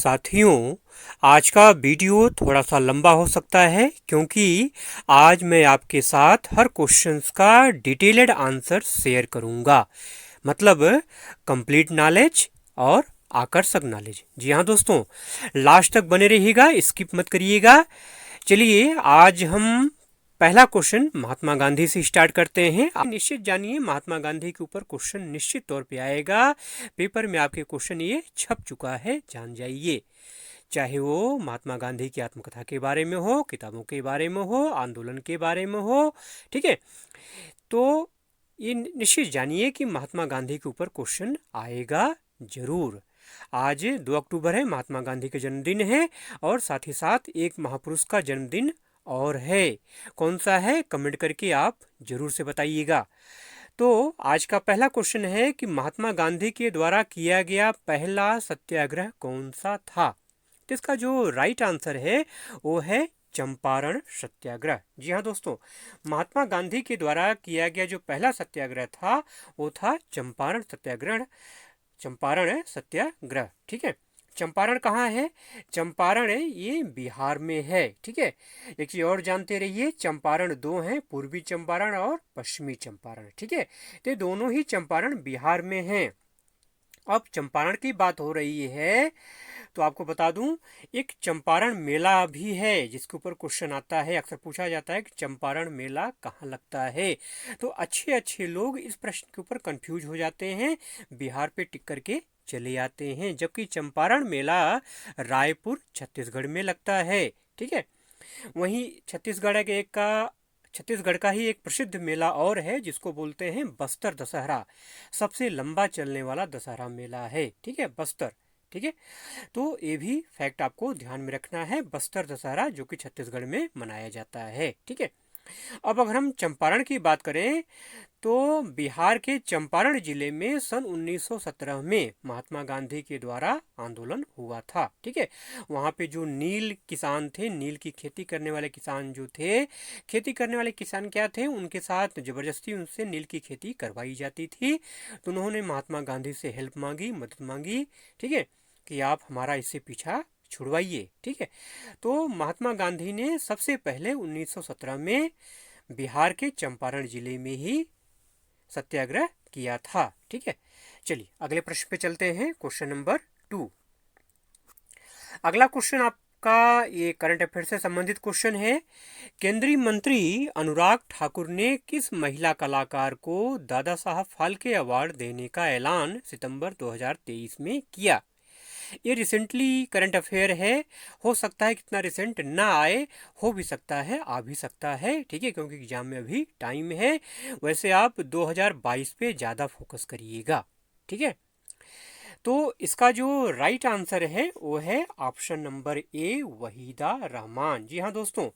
साथियों, आज का वीडियो थोड़ा सा लंबा हो सकता है क्योंकि आज मैं आपके साथ हर क्वेश्चंस का डिटेल्ड आंसर शेयर करूंगा। मतलब कंप्लीट नॉलेज और आकर्षक नॉलेज। जी हाँ दोस्तों, लास्ट तक बने रहिएगा, स्किप मत करिएगा। चलिए आज हम पहला क्वेश्चन महात्मा गांधी से स्टार्ट करते हैं। आप निश्चित जानिए महात्मा गांधी के ऊपर क्वेश्चन निश्चित तौर पे आएगा। पेपर में आपके क्वेश्चन ये छप चुका है, जान जाइए। चाहे वो महात्मा गांधी की आत्मकथा के बारे में हो, किताबों के बारे में हो, आंदोलन के बारे में हो, ठीक है। तो ये निश्चित जानिए कि महात्मा गांधी के ऊपर क्वेश्चन आएगा जरूर। आज 2 अक्टूबर है, महात्मा गांधी का जन्मदिन है और साथ ही साथ एक महापुरुष का जन्मदिन और है। कौन सा है, कमेंट करके आप जरूर से बताइएगा। तो आज का पहला क्वेश्चन है कि महात्मा गांधी के द्वारा किया गया पहला सत्याग्रह कौन सा था। तो इसका जो राइट आंसर है वो है चंपारण सत्याग्रह। जी हाँ दोस्तों, महात्मा गांधी के द्वारा किया गया जो पहला सत्याग्रह था वो था चंपारण सत्याग्रह। चंपारण सत्याग्रह, ठीक है। चंपारण कहाँ है? चंपारण ये बिहार में है, ठीक है। एक चीज और जानते रहिए, चंपारण दो हैं, पूर्वी चंपारण और पश्चिमी चंपारण, ठीक है। तो दोनों ही चंपारण बिहार में हैं। अब चंपारण की बात हो रही है तो आपको बता दूं, एक चंपारण मेला भी है जिसके ऊपर क्वेश्चन आता है, अक्सर पूछा जाता है कि चंपारण मेला कहाँ लगता है। तो अच्छे अच्छे लोग इस प्रश्न के ऊपर कंफ्यूज हो जाते हैं, बिहार पे टिक करके चले आते हैं, जबकि चंपारण मेला रायपुर छत्तीसगढ़ में लगता है, ठीक है। वहीं छत्तीसगढ़ का ही एक प्रसिद्ध मेला और है जिसको बोलते हैं बस्तर दशहरा। सबसे लंबा चलने वाला दशहरा मेला है, ठीक है, बस्तर, ठीक है। तो ये भी फैक्ट आपको ध्यान में रखना है, बस्तर दशहरा जो कि छत्तीसगढ़ में मनाया जाता है, ठीक है। अब अगर हम चंपारण की बात करें तो बिहार के चंपारण जिले में सन 1917 में महात्मा गांधी के द्वारा आंदोलन हुआ था, ठीक है। वहाँ पे जो नील किसान थे, नील की खेती करने वाले किसान जो थे, खेती करने वाले किसान क्या थे, उनके साथ जबरदस्ती उनसे नील की खेती करवाई जाती थी। तो उन्होंने महात्मा गांधी से हेल्प मांगी, मदद मांगी, ठीक है, कि आप हमारा इससे पीछा छुड़वाइए, ठीक है। तो महात्मा गांधी ने सबसे पहले 1917 में बिहार के चंपारण जिले में ही सत्याग्रह किया था, ठीक है। चलिए अगले प्रश्न पे चलते हैं, क्वेश्चन नंबर 2। अगला क्वेश्चन आपका ये करंट अफेयर से संबंधित क्वेश्चन है। केंद्रीय मंत्री अनुराग ठाकुर ने किस महिला कलाकार को दादा साहब फाल्के अवार्ड देने का ऐलान सितंबर 2023 में किया? ये रिसेंटली करंट अफेयर है, हो सकता है कितना रिसेंट ना आए, हो भी सकता है, आ भी सकता है, ठीक है, क्योंकि एग्जाम में अभी टाइम है। वैसे आप 2022 पे ज़्यादा फोकस करिएगा, ठीक है। तो इसका जो राइट आंसर है वो है option number A, Waheeda Rehman. जी हाँ दोस्तों,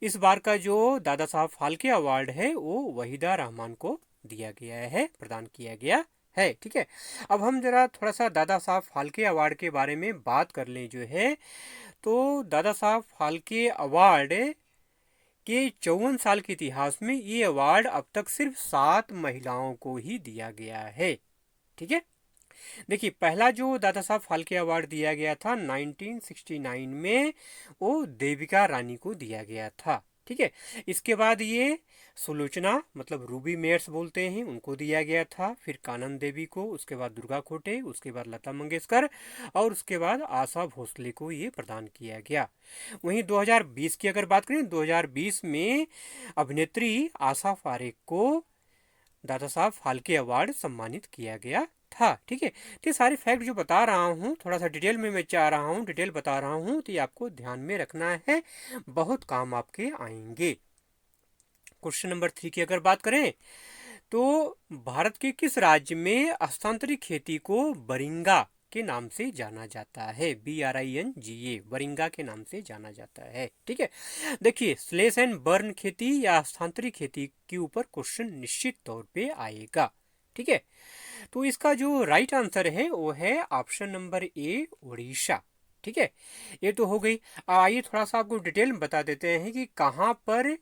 इस बार का जो दादा साहब फाल्के अवार्ड है वो वहीदा रहमान को दिया गया है, प्रदान किया गया है, ठीक है। अब हम जरा थोड़ा सा दादा साहब फाल्के अवार्ड के बारे में बात कर लें जो है। तो दादा साहब फाल्के अवार्ड के 54 साल के इतिहास में ये अवार्ड अब तक सिर्फ 7 महिलाओं को ही दिया गया है, ठीक है। देखिए, पहला जो दादा साहब फाल्के अवार्ड दिया गया था 1969 में, वो देविका रानी को दिया गया था, ठीक है। इसके बाद ये सुलोचना, मतलब रूबी मेयर्स बोलते हैं, उनको दिया गया था। फिर कानन देवी को, उसके बाद दुर्गा खोटे, उसके बाद लता मंगेशकर और उसके बाद आशा भोसले को ये प्रदान किया गया। वहीं 2020 की अगर बात करें, 2020 में अभिनेत्री आशा पारेख को दादा साहब फाल्के अवार्ड सम्मानित किया गया था, ठीक है। तो ये सारे फैक्ट जो बता रहा हूँ, थोड़ा सा डिटेल में मैं चाह रहा हूँ, डिटेल बता रहा हूँ, तो ये आपको ध्यान में रखना है, बहुत काम आपके आएंगे। क्वेश्चन नंबर 3 की अगर बात करें तो भारत के किस राज्य में स्थानांतरित खेती को बरिंगा के नाम से जाना जाता है? BRINGA, बरिंगा के नाम से जाना जाता है, ठीक है। देखिए, स्लेश एंड बर्न खेती या स्थानांतरित खेती के ऊपर क्वेश्चन निश्चित तौर पे आएगा, ठीक है। तो इसका जो राइट आंसर है वो है ऑप्शन नंबर ए, उड़ीसा, ठीक है। ये तो हो गई। आइए थोड़ा सा आपको डिटेल में बता देते हैं कि कहाँ पर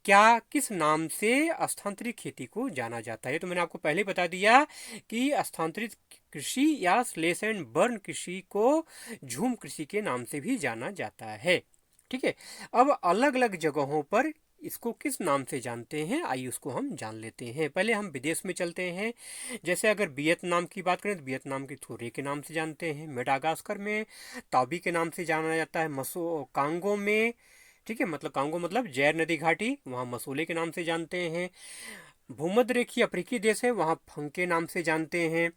क्या किस नाम से स्थानांतरित खेती को जाना जाता है? तो मैंने आपको पहले बता दिया कि स्थानांतरित कृषि या स्लेश एंड बर्न कृषि को झूम कृषि के नाम से भी जाना जाता है। ठीक है, अब अलग अलग जगहों पर इसको किस नाम से जानते हैं, आइए उसको हम जान लेते हैं। पहले हम विदेश में चलते हैं। जैसे अगर वियतनाम की बात करें तो वियतनाम की थोरे के नाम से जानते हैं। मेडागास्कर में ताबी के नाम से जाना जाता है। कांगो में, ठीक है, मतलब कांगो मतलब जैर नदी घाटी, वहाँ मसूले के नाम से जानते हैं। भूमध्य रेखीय अफ्रीकी देश है, वहाँ फंग के नाम से जानते हैं।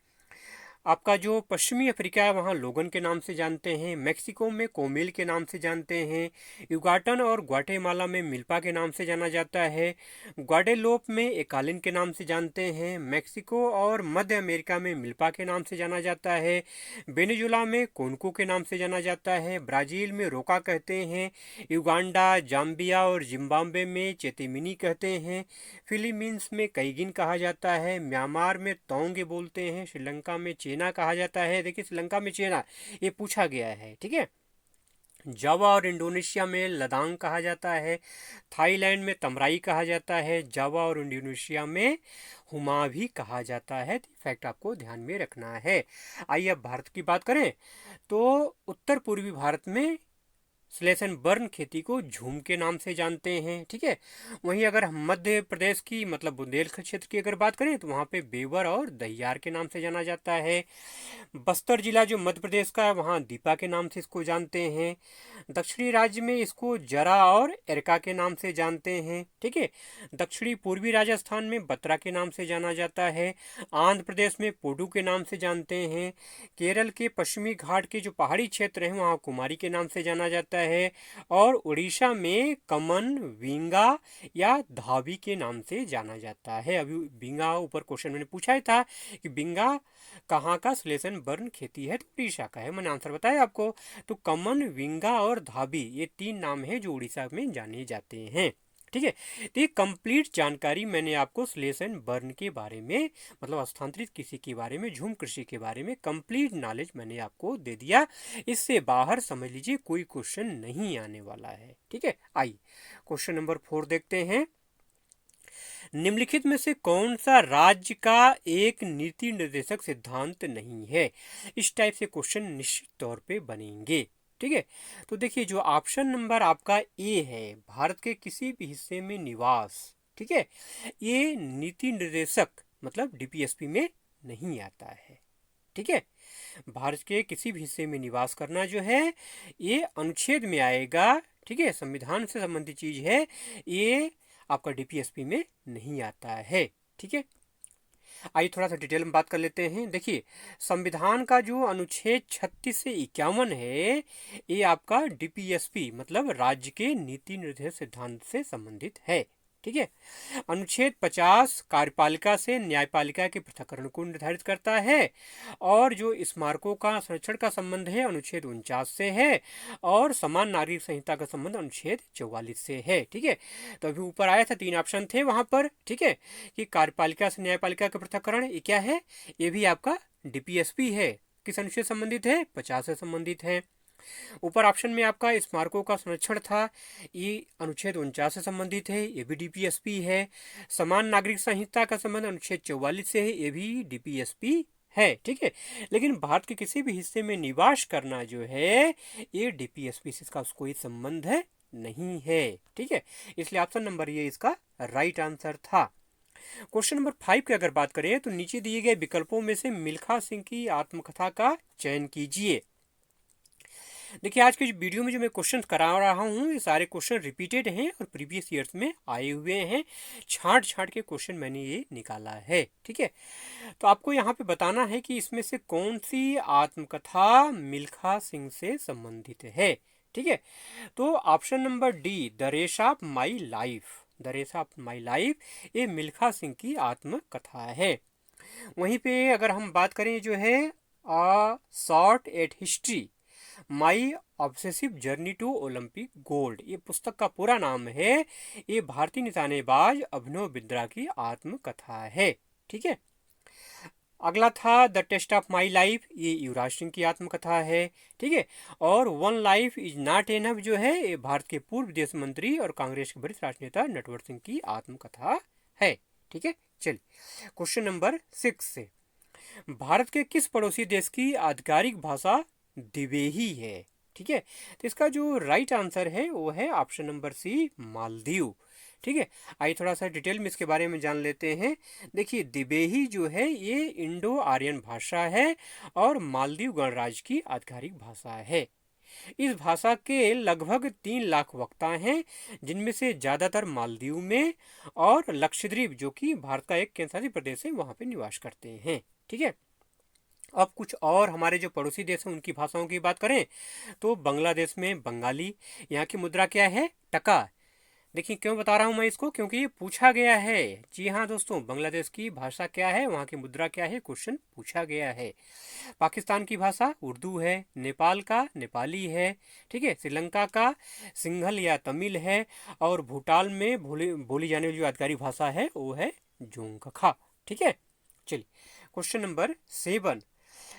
आपका जो पश्चिमी अफ्रीका है वहाँ लोगन के नाम से जानते हैं। मेक्सिको में कोमिल के नाम से जानते हैं। युगाटन और ग्वाटेमाला में मिल्पा के नाम से जाना जाता है। ग्वाडेलोप में एकालिन के नाम से जानते हैं। मेक्सिको और मध्य अमेरिका में मिल्पा के नाम से जाना जाता है। वेनेजुला में कोनको के नाम से जाना जाता है। ब्राज़ील में रोका कहते हैं। युगांडा, जाम्बिया और जिम्बाब्वे में चेतेमिनी कहते हैं। फिलीपींस में कैगिन कहा जाता है। म्यांमार में तोंगे बोलते हैं। श्रीलंका में चेना कहा जाता है। देखिए श्रीलंका में चेना ये पूछा गया है, ठीक है। जावा और इंडोनेशिया में लदांग कहा जाता है। थाईलैंड में तमराई कहा जाता है। जावा और इंडोनेशिया में हुमा भी कहा जाता है। फैक्ट आपको ध्यान में रखना है। आइए अब भारत की बात करें तो उत्तर पूर्वी भारत में स्लेश एंड बर्न खेती को झूम के नाम से जानते हैं, ठीक है। वहीं अगर हम मध्य प्रदेश की मतलब बुंदेलखंड क्षेत्र की अगर बात करें तो वहाँ पे बेवर और दहियार के नाम से जाना जाता है। बस्तर जिला जो मध्य प्रदेश का है वहाँ दीपा के नाम से इसको जानते हैं। दक्षिणी राज्य में इसको जरा और एरका के नाम से जानते हैं, ठीक है। दक्षिणी पूर्वी राजस्थान में बत्रा के नाम से जाना जाता है। आंध्र प्रदेश में पोडू के नाम से जानते हैं। केरल के पश्चिमी घाट के जो पहाड़ी क्षेत्र हैं वहाँ कुमारी के नाम से जाना जाता है। और उड़ीसा में कमन, विंगा या धाबी के नाम से जाना जाता है। अभी विंगा ऊपर क्वेश्चन मैंने पूछा ही था कि विंगा कहाँ का स्लेश एंड बर्न खेती है, तो उड़ीसा का है। मैंने आंसर बताया आपको। तो कमन, विंगा और धाबी ये तीन नाम हैं जो उड़ीसा में जाने जाते हैं, ठीक है। तो ये कंप्लीट जानकारी मैंने आपको स्लेश एंड बर्न के बारे में मतलब स्थानांतरित कृषि के बारे में, झूम कृषि के बारे में कंप्लीट नॉलेज मैंने आपको दे दिया। इससे बाहर समझ लीजिए कोई क्वेश्चन नहीं आने वाला है, ठीक है। आइए क्वेश्चन नंबर 4 देखते हैं। निम्नलिखित में से कौन सा राज्य का एक नीति निर्देशक सिद्धांत नहीं है? इस टाइप से क्वेश्चन निश्चित तौर पे बनेंगे, ठीक है। तो देखिए जो ऑप्शन नंबर आपका ए है, भारत के किसी भी हिस्से में निवास, ठीक है, ये नीति निर्देशक मतलब डीपीएसपी में नहीं आता है, ठीक है। भारत के किसी भी हिस्से में निवास करना जो है ये अनुच्छेद में आएगा, ठीक है। संविधान से संबंधित चीज है, ये आपका डीपीएसपी में नहीं आता है, ठीक है। आइए थोड़ा सा डिटेल में बात कर लेते हैं। देखिए संविधान का जो अनुच्छेद 36 से 51 है ये आपका डीपीएसपी मतलब राज्य के नीति निर्देशक सिद्धांत से संबंधित है, ठीक है। अनुच्छेद 50 कार्यपालिका से न्यायपालिका के पृथक्करण को निर्धारित करता है। और जो स्मारकों का संरक्षण का संबंध है अनुच्छेद 49 से है। और समान नागरिक संहिता का संबंध अनुच्छेद 44 से है, ठीक है। तो अभी ऊपर आया था 3 ऑप्शन थे वहां पर, ठीक है, कि कार्यपालिका से न्यायपालिका का पृथक्करण ये क्या है, ये भी आपका डीपीएसपी है। किस अनुच्छेद संबंधित है? 50 से संबंधित है। ऊपर ऑप्शन में आपका स्मारकों का संरक्षण था, ये अनुच्छेद 49 से संबंधित है, ये भी डीपीएसपी है। समान नागरिक संहिता का संबंध अनुच्छेद 44 से है, ये भी डीपीएसपी है, ठीक है। लेकिन भारत के किसी भी हिस्से में निवास करना जो है ये डीपीएसपी से इसका कोई संबंध है नहीं है, ठीक है। इसलिए ऑप्शन नंबर ये इसका राइट आंसर था। क्वेश्चन नंबर 5 की अगर बात करें तो नीचे दिए गए विकल्पों में से मिल्खा सिंह की आत्मकथा का चयन कीजिए। देखिए आज के वीडियो में जो मैं क्वेश्चन करा रहा हूँ ये सारे क्वेश्चन रिपीटेड हैं और प्रीवियस ईयर्स में आए हुए हैं। छांट छांट के क्वेश्चन मैंने ये निकाला है, ठीक है। तो आपको यहाँ पे बताना है कि इसमें से कौन सी आत्मकथा मिल्खा सिंह से संबंधित है, ठीक है। तो option number D the race of my life, the race of my life ये मिल्खा सिंह की आत्मकथा है। वहीं पे अगर हम बात करें जो है short at history my obsessive journey to Olympic gold, ये पुस्तक का पूरा नाम है। ये भारतीय निशानेबाज अभिनव बिंद्रा की आत्मकथा है, ठीक है। अगला था the test of my life, ये युवराज सिंह की आत्मकथा है। ठीक है। और one life is not enough जो है ये भारत के पूर्व विदेश मंत्री और कांग्रेस के वरिष्ठ राजनेता नटवर सिंह की आत्मकथा है। ठीक है। चलिए क्वेश्चन नंबर 6 से, भारत के किस पड़ोसी देश की आधिकारिक भाषा दिवेही है? ठीक है। तो इसका जो राइट आंसर है वो है ऑप्शन नंबर सी, मालदीव। ठीक है। आइए थोड़ा सा डिटेल में इसके बारे में जान लेते हैं। देखिए दिवेही जो है ये इंडो आर्यन भाषा है और मालदीव गणराज्य की आधिकारिक भाषा है। इस भाषा के लगभग 3 लाख वक्ता हैं, जिनमें से ज़्यादातर मालदीव में और लक्षद्वीप जो कि भारत का एक केंद्रशासित प्रदेश है वहाँ पे निवास करते हैं। ठीक है। अब कुछ और हमारे जो पड़ोसी देश हैं उनकी भाषाओं की बात करें तो बांग्लादेश में बंगाली, यहाँ की मुद्रा क्या है? टका। देखिए क्यों बता रहा हूँ मैं इसको, क्योंकि ये पूछा गया है। जी हाँ दोस्तों, बांग्लादेश की भाषा क्या है, वहाँ की मुद्रा क्या है, क्वेश्चन पूछा गया है। पाकिस्तान की भाषा उर्दू है, नेपाल का नेपाली है। ठीक है। श्रीलंका का सिंघल या तमिल है और भूटान में बोली जाने वाली जो आधिकारिक भाषा है वो है जोंगखा। ठीक है। चलिए क्वेश्चन नंबर 7,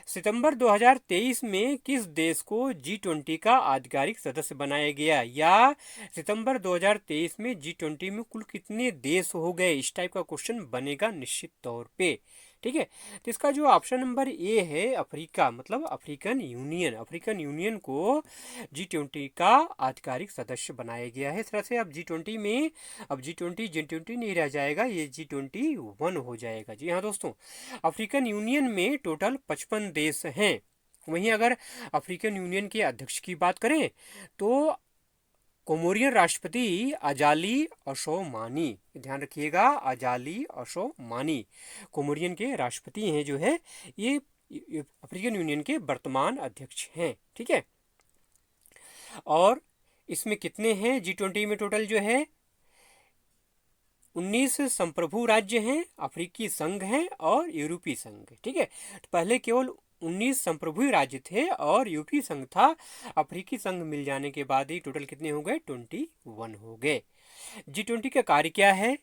सितंबर 2023 में किस देश को G20 का आधिकारिक सदस्य बनाया गया, या सितंबर 2023 में G20 में कुल कितने देश हो गए, इस टाइप का क्वेश्चन बनेगा निश्चित तौर पे। ठीक है। तो इसका जो ऑप्शन नंबर ए है अफ्रीका, मतलब अफ्रीकन यूनियन, अफ्रीकन यूनियन को G20 का आधिकारिक सदस्य बनाया गया है। इस तरह से अब G20 में अब G20 नहीं रह जाएगा, ये G21 हो जाएगा। जी हाँ दोस्तों, अफ्रीकन यूनियन में टोटल 55 देश हैं। वहीं अगर अफ्रीकन यूनियन के अध्यक्ष की बात करें तो कोमोरियन राष्ट्रपति अजाली असोमानी, ध्यान रखिएगा, अजाली असोमानी कोमोरियन के राष्ट्रपति हैं जो है ये अफ्रीकन यूनियन के वर्तमान अध्यक्ष हैं। ठीक है। और इसमें कितने हैं G20 में टोटल जो है 19 संप्रभु राज्य हैं, अफ्रीकी संघ हैं और यूरोपीय संघ। ठीक है। तो पहले केवल 19 संप्रभु राज्य थे और यूरोपीय संघ था। अफ्रीकी संघ मिल जाने के बाद ही टोटल कितने हो गए? 21 हो गए। G20 का कार्य क्या है?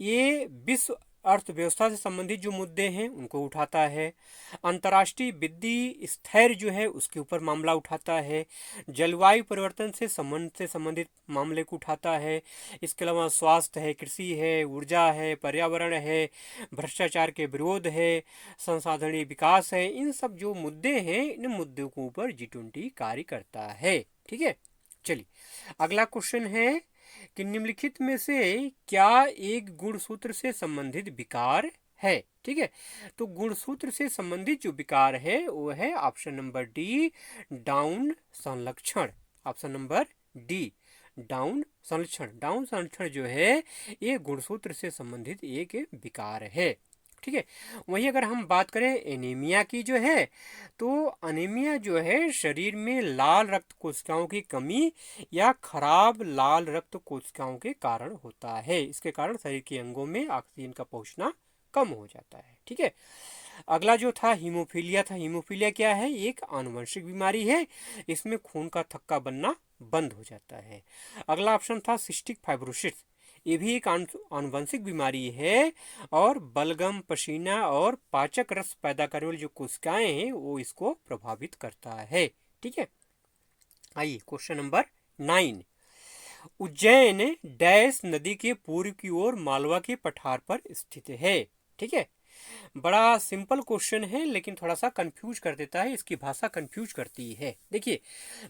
ये विश्व अर्थव्यवस्था से संबंधित जो मुद्दे हैं उनको उठाता है, अंतर्राष्ट्रीय वित्तीय स्थैर्य जो है उसके ऊपर मामला उठाता है, जलवायु परिवर्तन से संबंधित मामले को उठाता है। इसके अलावा स्वास्थ्य है, कृषि है, ऊर्जा है, पर्यावरण है, भ्रष्टाचार के विरोध है, संसाधनीय विकास है। इन सब जो मुद्दे हैं इन मुद्दों के ऊपर G20 कार्य करता है। ठीक है। चलिए अगला क्वेश्चन है कि निम्नलिखित में से क्या एक गुणसूत्र से संबंधित विकार है? ठीक है। तो गुणसूत्र से संबंधित जो विकार है वो है ऑप्शन नंबर डी, डाउन संलक्षण। ऑप्शन नंबर डी, डाउन संलक्षण। डाउन संलक्षण जो है ये गुणसूत्र से संबंधित एक विकार है। ठीक है। वहीं अगर हम बात करें एनीमिया की जो है तो अनीमिया जो है शरीर में लाल रक्त कोशिकाओं की कमी या खराब लाल रक्त कोशिकाओं के कारण होता है। इसके कारण शरीर के अंगों में ऑक्सीजन का पहुंचना कम हो जाता है। ठीक है। अगला जो था हीमोफीलिया था। हीमोफीलिया क्या है? एक आनुवंशिक बीमारी है, इसमें खून का थक्का बनना बंद हो जाता है। अगला ऑप्शन था सिस्टिक फाइब्रोसिस, ये भी एक आनुवंशिक बीमारी है और बलगम, पसीना और पाचक रस पैदा करने वाली जो कोशिकाएं हैं वो इसको प्रभावित करता है। ठीक है। आइए क्वेश्चन नंबर 9, उज्जैन डैश नदी के पूर्व की ओर मालवा के पठार पर स्थित है। ठीक है। बड़ा सिंपल क्वेश्चन है लेकिन थोड़ा सा कंफ्यूज कर देता है, इसकी भाषा कंफ्यूज करती है। देखिए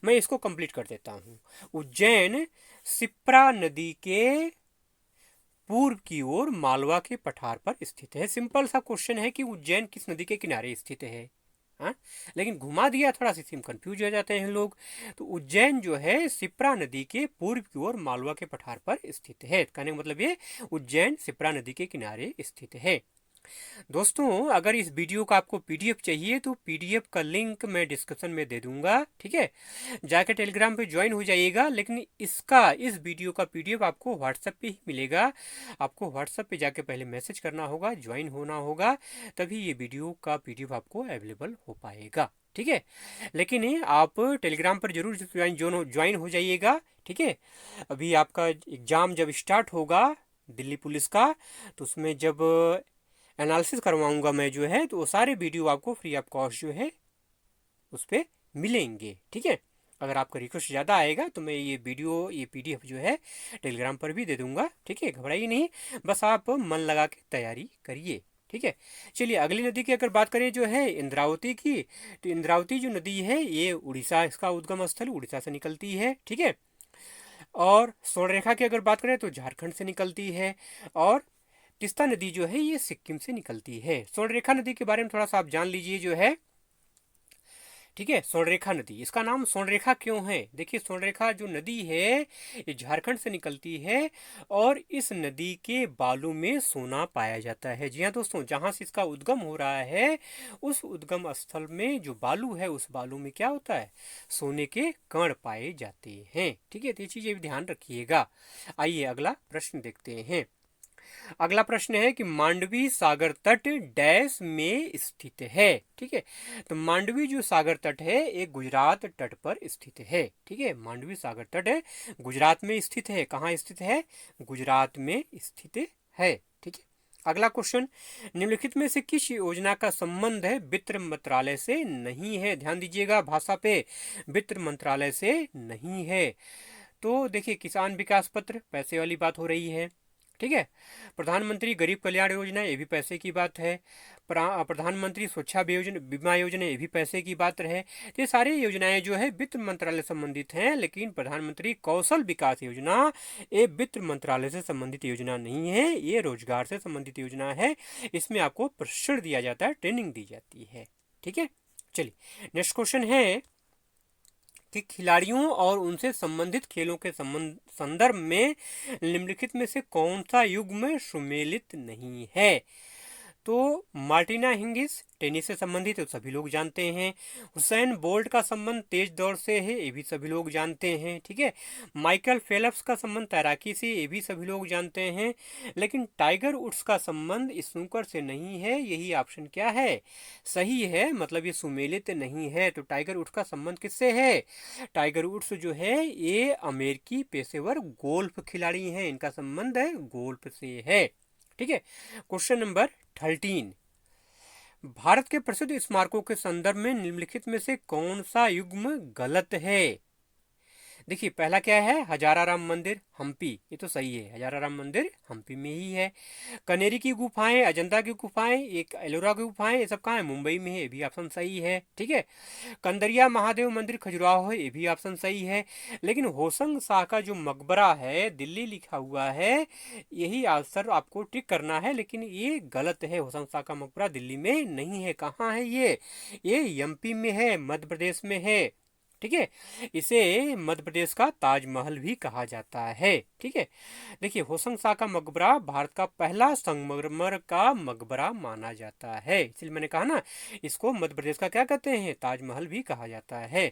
मैं इसको कंप्लीट कर देता हूँ। उज्जैन शिप्रा नदी के पूर्व की ओर मालवा के पठार पर स्थित है। सिंपल सा क्वेश्चन है कि उज्जैन किस नदी के किनारे स्थित है। हाँ, लेकिन घुमा दिया थोड़ा सा, कंफ्यूज हो जाते हैं लोग। तो उज्जैन जो है शिप्रा नदी के पूर्व की ओर मालवा के पठार पर स्थित है। कहने का मतलब ये उज्जैन शिप्रा नदी के किनारे स्थित है। दोस्तों अगर इस वीडियो का आपको पीडीएफ चाहिए तो पीडीएफ का लिंक मैं डिस्क्रिप्शन में दे दूंगा। ठीक है। जाकर टेलीग्राम पे ज्वाइन हो जाइएगा, लेकिन इस वीडियो का पीडीएफ आपको व्हाट्सएप पे ही मिलेगा। आपको व्हाट्सएप पे जाके पहले मैसेज करना होगा, ज्वाइन होना होगा, तभी ये वीडियो का पीडीएफ आपको अवेलेबल हो पाएगा। ठीक है। लेकिन आप टेलीग्राम पर जरूर ज्वाइन हो जाइएगा। ठीक है। अभी आपका एग्जाम जब स्टार्ट होगा दिल्ली पुलिस का, तो उसमें जब एनालिसिस करवाऊंगा मैं जो है, तो वो सारे वीडियो आपको फ्री ऑफ कॉस्ट जो है उस पर मिलेंगे। ठीक है, अगर आपका रिक्वेस्ट ज़्यादा आएगा तो मैं ये वीडियो, ये PDF जो है टेलीग्राम पर भी दे दूंगा। ठीक है, घबराइए नहीं, बस आप मन लगा के तैयारी करिए। ठीक है, चलिए अगली नदी की अगर बात करें जो है इंद्रावती की, तो इंद्रावती जो नदी है ये उड़ीसा, इसका उद्गम स्थल उड़ीसा से निकलती है। ठीक है, और स्वर्णरेखा की अगर बात करें तो झारखंड से निकलती है, और तीस्ता नदी जो है ये सिक्किम से निकलती है। स्वर्णरेखा नदी के बारे में थोड़ा सा आप जान लीजिए जो है। ठीक है, स्वर्णरेखा नदी, इसका नाम स्वर्णरेखा क्यों है? देखिए, स्वर्णरेखा जो नदी है ये झारखंड से निकलती है, और इस नदी के बालू में सोना पाया जाता है। जी हाँ दोस्तों, जहाँ से इसका उद्गम हो रहा है उस उद्गम स्थल में जो बालू है, उस बालू में क्या होता है? सोने के कण पाए जाते हैं। ठीक है, तो ये चीज़ें भी ध्यान रखिएगा। आइए अगला प्रश्न देखते हैं। अगला प्रश्न है कि मांडवी सागर तट डैश में स्थित है। ठीक है, तो मांडवी जो सागर तट है एक गुजरात तट पर स्थित है। ठीक है, मांडवी सागर तट है गुजरात में स्थित है। कहाँ स्थित है? गुजरात में स्थित है। ठीक है, अगला क्वेश्चन, निम्नलिखित में से किस योजना का संबंध है वित्त मंत्रालय से नहीं है? ध्यान दीजिएगा भाषा पे, वित्त मंत्रालय से नहीं है। तो देखिए, किसान विकास पत्र, पैसे वाली बात हो रही है। ठीक है, प्रधानमंत्री गरीब कल्याण योजना, ये भी पैसे की बात है। प्रधानमंत्री सुरक्षा बीमा योजना, ये भी पैसे की बात है। ये सारी योजनाएं जो है वित्त मंत्रालय संबंधित हैं, लेकिन प्रधानमंत्री कौशल विकास योजना ये वित्त मंत्रालय से संबंधित योजना नहीं है, ये रोजगार से संबंधित योजना है। इसमें आपको प्रशिक्षण दिया जाता है, ट्रेनिंग दी जाती है। ठीक है, चलिए नेक्स्ट क्वेश्चन है कि खिलाड़ियों और उनसे संबंधित खेलों के संदर्भ में निम्नलिखित में से कौन सा युग्म सुमेलित नहीं है? तो मार्टिना हिंगिस टेनिस से संबंधित है, तो सभी लोग जानते हैं। हुसैन बोल्ट का संबंध तेज दौड़ से है, ये भी सभी लोग जानते हैं। ठीक है, माइकल फेल्प्स का संबंध तैराकी से, ये भी सभी लोग जानते हैं। लेकिन टाइगर वुड्स का संबंध स्नूकर से नहीं है। यही ऑप्शन क्या है? सही है, मतलब ये सुमेलित नहीं है। तो टाइगर वुड्स का संबंध किससे है? टाइगर वुड्स जो है ये अमेरिकी पेशेवर गोल्फ खिलाड़ी हैं, इनका संबंध है गोल्फ से है। ठीक है, क्वेश्चन नंबर 13, भारत के प्रसिद्ध स्मारकों के संदर्भ में निम्नलिखित में से कौन सा युग्म गलत है? देखिए, पहला क्या है? हजाराराम मंदिर हम्पी, ये तो सही है, हजाराराम मंदिर हम्पी में ही है। कनेरी की गुफाएं, अजंता की गुफाएं, एक एलोरा की गुफाएं, ये सब कहाँ है? मुंबई में है, ये भी ऑप्शन सही है। ठीक है, कंदरिया महादेव मंदिर खजुराहो है, ये भी ऑप्शन सही है। लेकिन होशंग शाह का जो मकबरा है दिल्ली लिखा हुआ है, यही आंसर आपको टिक करना है, लेकिन ये गलत है। होशंग शाह का मकबरा दिल्ली में नहीं है। कहाँ है ये एमपी में है, मध्य प्रदेश में है। ठीक है, इसे मध्य प्रदेश का ताजमहल भी कहा जाता है। ठीक है, देखिए, होशंग शाह का मकबरा भारत का पहला संगमरमर का मकबरा माना जाता है, इसलिए मैंने कहा ना, इसको मध्य प्रदेश का क्या कहते हैं? ताजमहल भी कहा जाता है।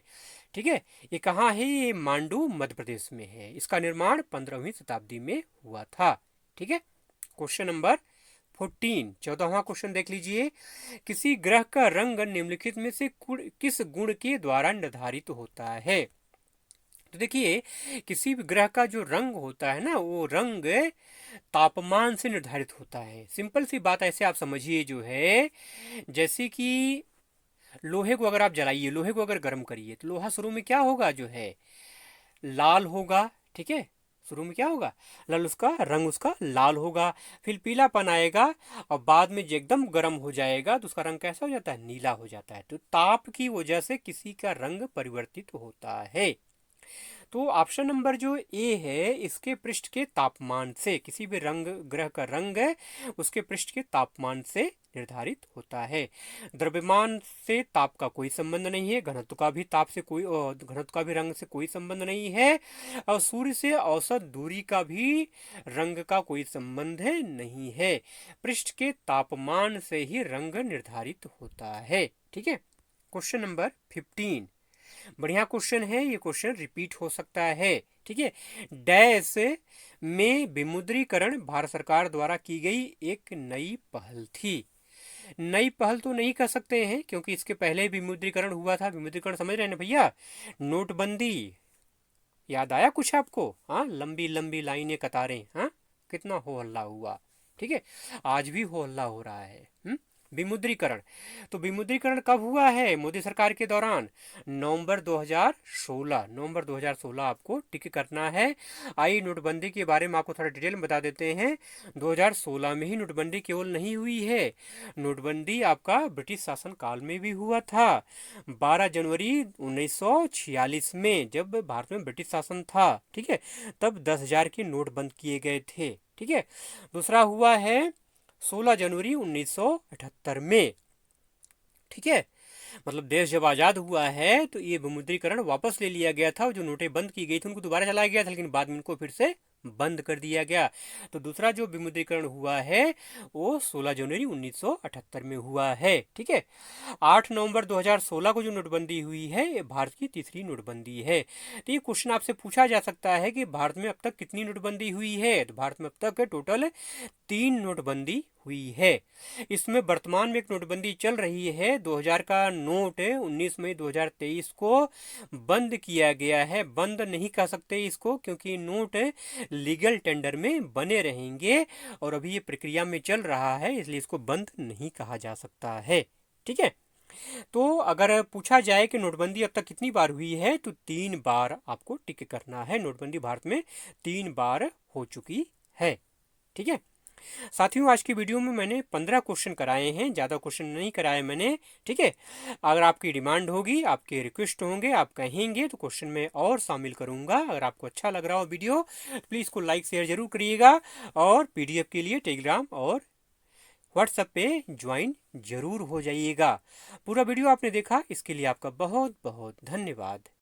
ठीक है, ये कहाँ है? ये मांडू मध्य प्रदेश में है। इसका निर्माण 15वीं शताब्दी में हुआ था। ठीक है, क्वेश्चन नंबर 14, 14वां क्वेश्चन देख लीजिए। किसी ग्रह का रंग निम्नलिखित में से किस गुण के द्वारा निर्धारित होता है? तो देखिए, किसी भी ग्रह का जो रंग होता है ना, वो रंग तापमान से निर्धारित होता है। सिंपल सी बात ऐसे आप समझिए जो है, जैसे कि लोहे को अगर आप जलाइए, लोहे को अगर गर्म करिए, तो लोहा शुरू में क्या होगा? जो है लाल होगा। ठीक है, शुरू में क्या होगा? लाल, उसका रंग उसका लाल होगा, फिर पीलापन आएगा, और बाद में जो एकदम गर्म हो जाएगा तो उसका रंग कैसा हो जाता है? नीला हो जाता है। तो ताप की वजह से किसी का रंग परिवर्तित होता है। तो ऑप्शन नंबर जो ए है, इसके पृष्ठ के तापमान से, किसी भी रंग ग्रह का रंग है उसके पृष्ठ के तापमान से निर्धारित होता है। द्रव्यमान से ताप का कोई संबंध नहीं है, घनत्व का भी ताप से कोई, घनत्व का भी रंग से कोई संबंध नहीं है, और सूर्य से औसत दूरी का भी रंग का कोई संबंध नहीं है। पृष्ठ के तापमान से ही रंग निर्धारित होता है। ठीक है, क्वेश्चन नंबर 15, बढ़िया क्वेश्चन है, ये क्वेश्चन रिपीट हो सकता है। ठीक है, डैश में विमुद्रीकरण भारत सरकार द्वारा की गई एक नई पहल थी। नई पहल तो नहीं कह सकते हैं, क्योंकि इसके पहले विमुद्रीकरण हुआ था। विमुद्रीकरण समझ रहे हैं ना भैया? नोटबंदी याद आया कुछ आपको? हाँ, लंबी लंबी लाइनें, कतारें, हाँ, कितना हो हल्ला हुआ। ठीक है, आज भी हो हल्ला हो रहा है। विमुद्रीकरण, तो विमुद्रीकरण कब हुआ है? मोदी सरकार के दौरान, नवंबर 2016, नवंबर 2016 आपको टिक करना है। आई नोटबंदी के बारे में आपको थोड़ा डिटेल में बता देते हैं। 2016 में ही नोटबंदी केवल नहीं हुई है, नोटबंदी आपका ब्रिटिश शासन काल में भी हुआ था। 12 जनवरी 1946 में जब भारत में ब्रिटिश शासन था, ठीक है, तब 10,000 के नोट बंद किए गए थे। ठीक है, दूसरा हुआ है 16 जनवरी 1978 में। ठीक है, मतलब देश जब आज़ाद हुआ है तो ये विमुद्रीकरण वापस ले लिया गया था, जो नोटें बंद की गई थी उनको दोबारा चलाया गया था, लेकिन बाद में इनको फिर से बंद कर दिया गया। तो दूसरा जो विमुद्रीकरण हुआ है वो 16 जनवरी 1978 में हुआ है। ठीक है, 8 नवंबर 2016 को जो नोटबंदी हुई है ये भारत की तीसरी नोटबंदी है। तो ये क्वेश्चन आपसे पूछा जा सकता है कि भारत में अब तक कितनी नोटबंदी हुई है? तो भारत में अब तक टोटल 3 नोटबंदी हुई है। इसमें वर्तमान में एक नोटबंदी चल रही है। 2000 का नोट 19 मई 2023 को बंद किया गया है। बंद नहीं कह सकते इसको, क्योंकि नोट लीगल टेंडर में बने रहेंगे और अभी ये प्रक्रिया में चल रहा है, इसलिए इसको बंद नहीं कहा जा सकता है। ठीक है, तो अगर पूछा जाए कि नोटबंदी अब तक कितनी बार हुई है, तो 3 बार आपको टिक करना है। नोटबंदी भारत में 3 बार हो चुकी है। ठीक है साथियों, आज की वीडियो में मैंने 15 क्वेश्चन कराए हैं, ज़्यादा क्वेश्चन नहीं कराए मैंने। ठीक है, अगर आपकी डिमांड होगी, आपके रिक्वेस्ट होंगे, आप कहेंगे तो क्वेश्चन में और शामिल करूंगा। अगर आपको अच्छा लग रहा हो वीडियो तो प्लीज़ इसको लाइक शेयर जरूर करिएगा, और पीडीएफ के लिए टेलीग्राम और व्हाट्सएप पे ज्वाइन जरूर हो जाइएगा। पूरा वीडियो आपने देखा, इसके लिए आपका बहुत बहुत धन्यवाद।